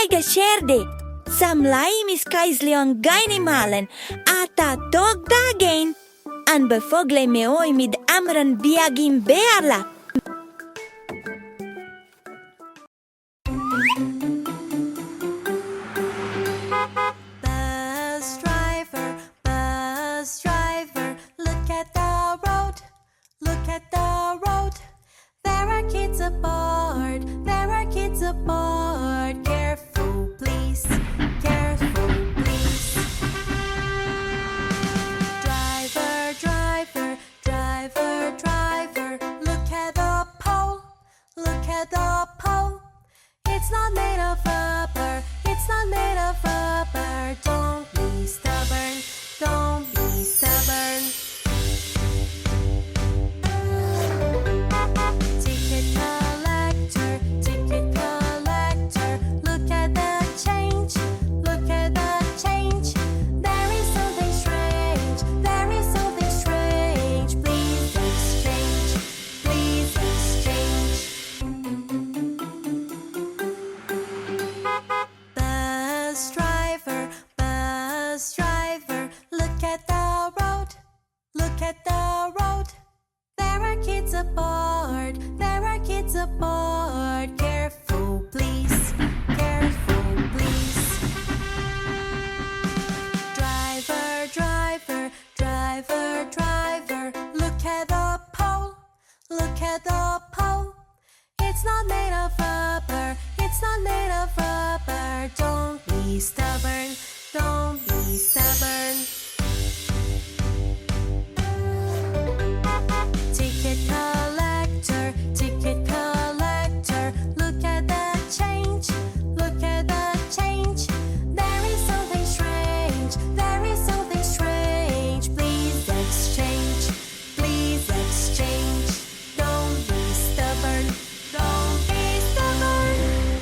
ga Cairde. Samlaim is Caisleán Gainimh ata dog dagain an be Foghlaim mid Amhráin Beagin bhealach. Bus driver, look at the road, look at the road. There are kids aboard, there are kids aboard. Careful, please, careful, please. Driver, driver, driver, driver, look at the pole, look at the pole. It's not made of rubber, it's not made of rubber. Don't be stubborn, don't be stubborn. Ticket collector, look at the change, look at the change. There is something strange, there is something strange. Please exchange, please exchange. Bus driver, look at the road, look at the road. There are kids aboard, there are kids aboard. Careful, please, careful, please. Driver, driver, driver, driver, look at the pole, look at the pole. It's not made of rubber, it's not made of rubber. Don't be stubborn, don't be stubborn. Ticket collector, look at the change, look at the change. There is something strange, there is something strange. Please exchange, please exchange. Don't be stubborn, don't be stubborn.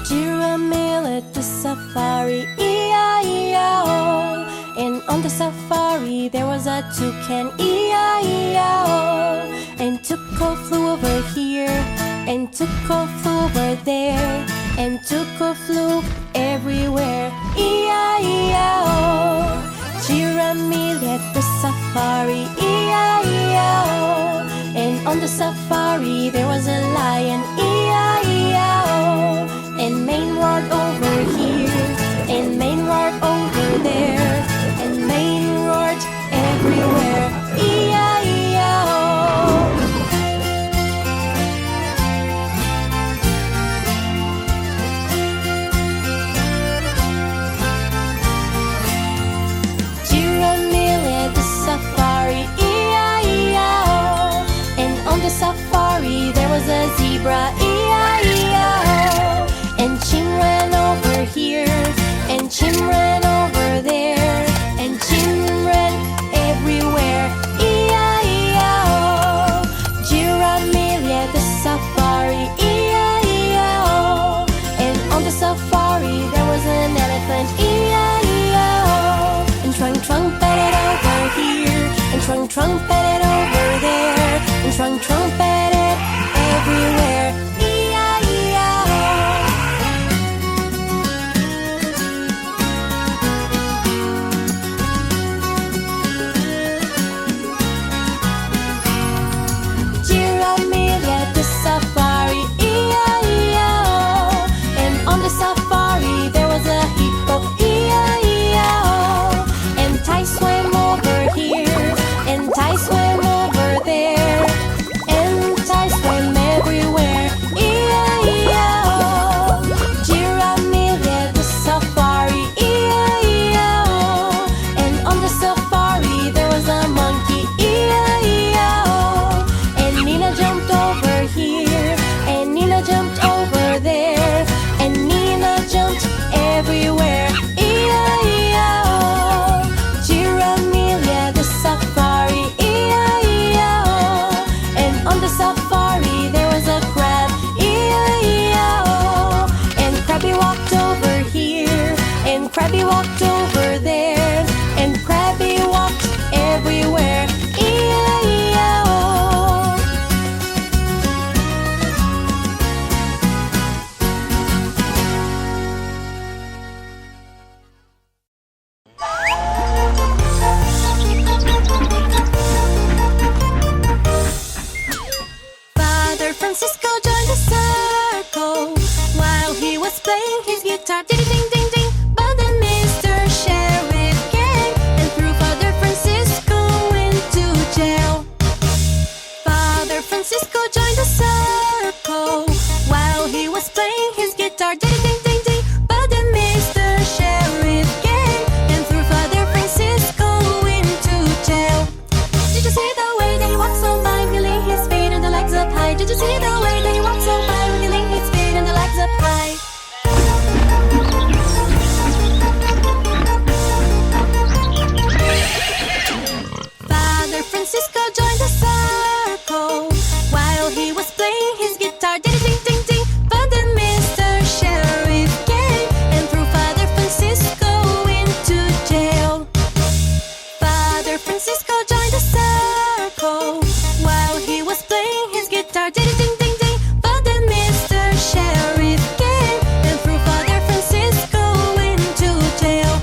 Giramille at the safari, E-I-E-I-O. And on the safari there was a toucan, E-I-E-I-O. And Tuco flew over here, and Tuco flew over there, and Tuco flew everywhere, E-I-E-I-O. Giramille at the safari, E-I-E-I-O. And on the safari there was a lion, E-I-E-I-O. And Maine roared over here, and Maine roared over there, and Maine roared everywhere, E-I-E-I-O. Giramille at the safari, E-I-E-I-O. And on the safari there was a zebra, E-I-E-I-O. And Chim ran over here, and Chim ran over there, and Chim ran everywhere, E-I-E-I-O. Giramille at the safari, E-I-E-I-O. And on the safari there was an elephant, E-I-E-I-O. And trumpeted over here, and trumpeted over there, and trumpeted everywhere, Francisco joined the circle while he was playing his guitar. Ding, ding, ding, ding. But then Mr. Sheriff came and threw Father Francisco into jail. Did you see the way that he walks on by, wiggling his feet and the legs up high? Did you see the way that he walks on by, wiggling his feet and the legs up high? Father Francisco joined the circle while he was playing his guitar. Ding, ding, ding, ding. But then Mr. Sheriff came and threw Father Francisco into jail. Father Francisco joined the circle while he was playing his guitar. Ding, ding, ding, ding. But then Mr. Sheriff came and threw Father Francisco into jail.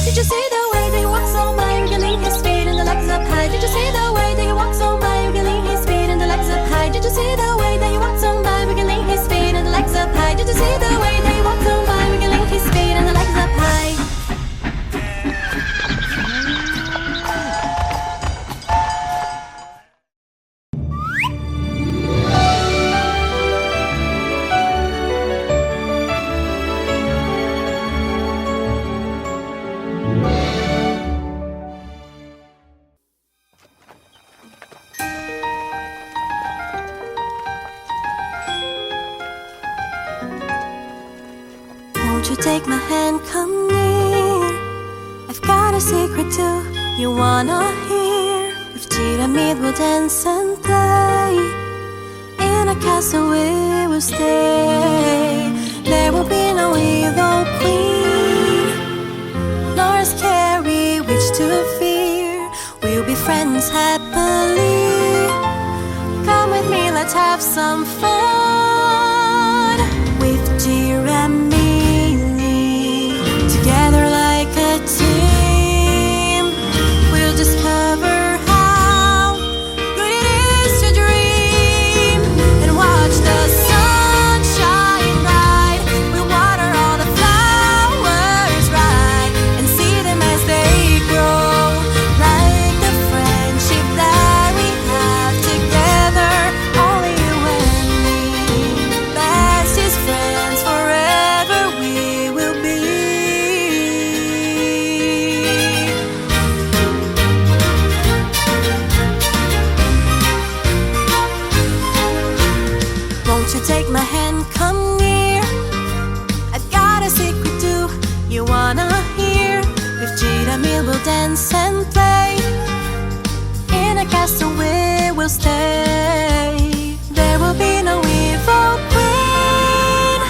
Did you see the way that he walks on by, wiggling his feet and the legs up high? Did you see the way that he walks on by, wiggling his feet and the legs up high? Did you see the way that he walks on by, wiggling his feet and the legs up high? Did you see the way that he walks on by, wiggling his feet and the legs up high? Won't you take my hand, come near? I've got a secret too, you wanna hear? With Giramille we'll dance and play. In a castle we will stay. There will be no evil queen, nor a scary witch to fear. We'll be friends happily. Come with me, let's have some fun. With Giramille, together like a team, we'll discover how good it is to dream and watch the sun shine bright. We'll water all the flowers right and see them as they grow, like the friendship that we have together. Only you and me, bestest friends forever we will be. Won't you take my hand, come near? I've got a secret too, you wanna hear? With Giramille we'll dance and play. In a castle we will stay. There will be no evil queen,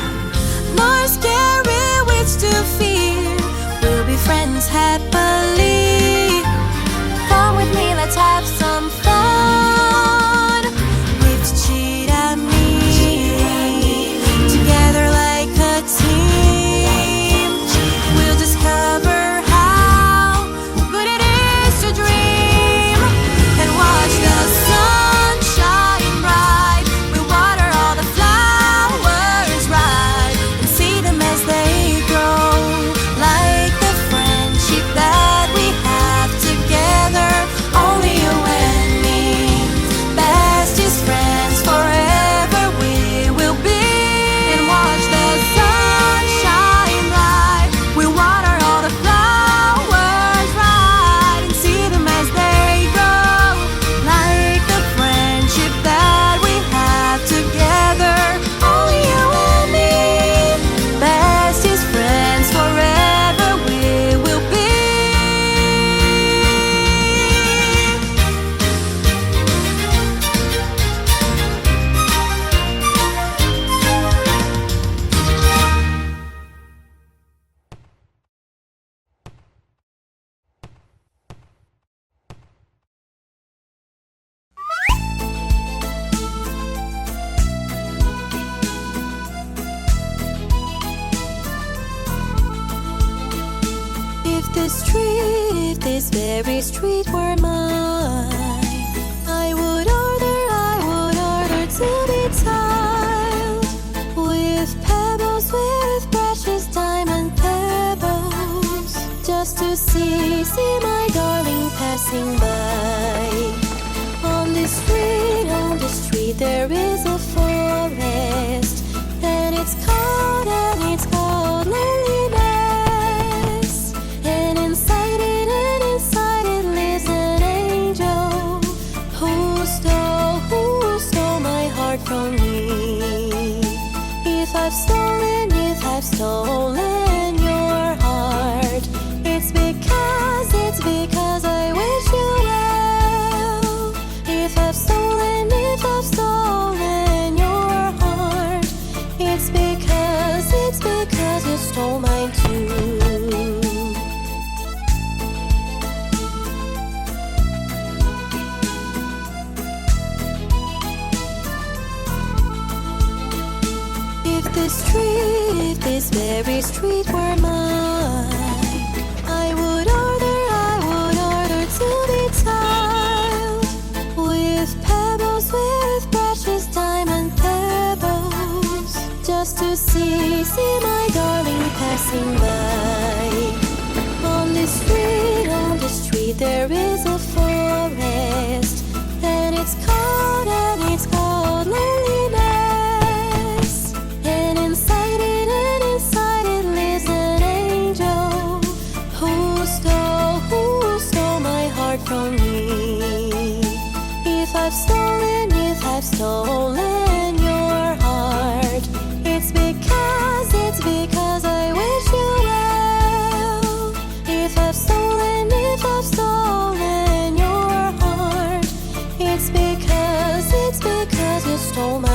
nor a scary witch to fear. We'll be friends happily. Come with me, let's have some fun. With Giramille, together like a team, we'll discover how good it is to dream and watch the sun shine bright. We'll water all the flowers right and see them as they grow, like the friendship that we have together. Only you and me, bestest friends forever we will be. And watch the sun shine bright. We'll water all the flowers right and see them as they grow, like the friendship that we have together. Only you and me, bestest friends forever we will be. If this very street were mine, I would order to be tiled with pebbles, with precious diamond pebbles, just to see my darling passing by. On this street street there is a forest, and it's called loneliness. And inside it lives an angel who stole my heart from me. If I've stolen your heart, it's because I wish you well. If I've stolen your heart, it's because you stole mine too. If this very street were mine, I would order to be tiled with pebbles, with precious diamond pebbles, just to see my darling passing by. On this street there is a forest, and it's called loneliness. And inside it lives an angel who stole my heart from me. If I've stolen your heart, it's because I wish you well. If I've stolen your heart, it's because you stole my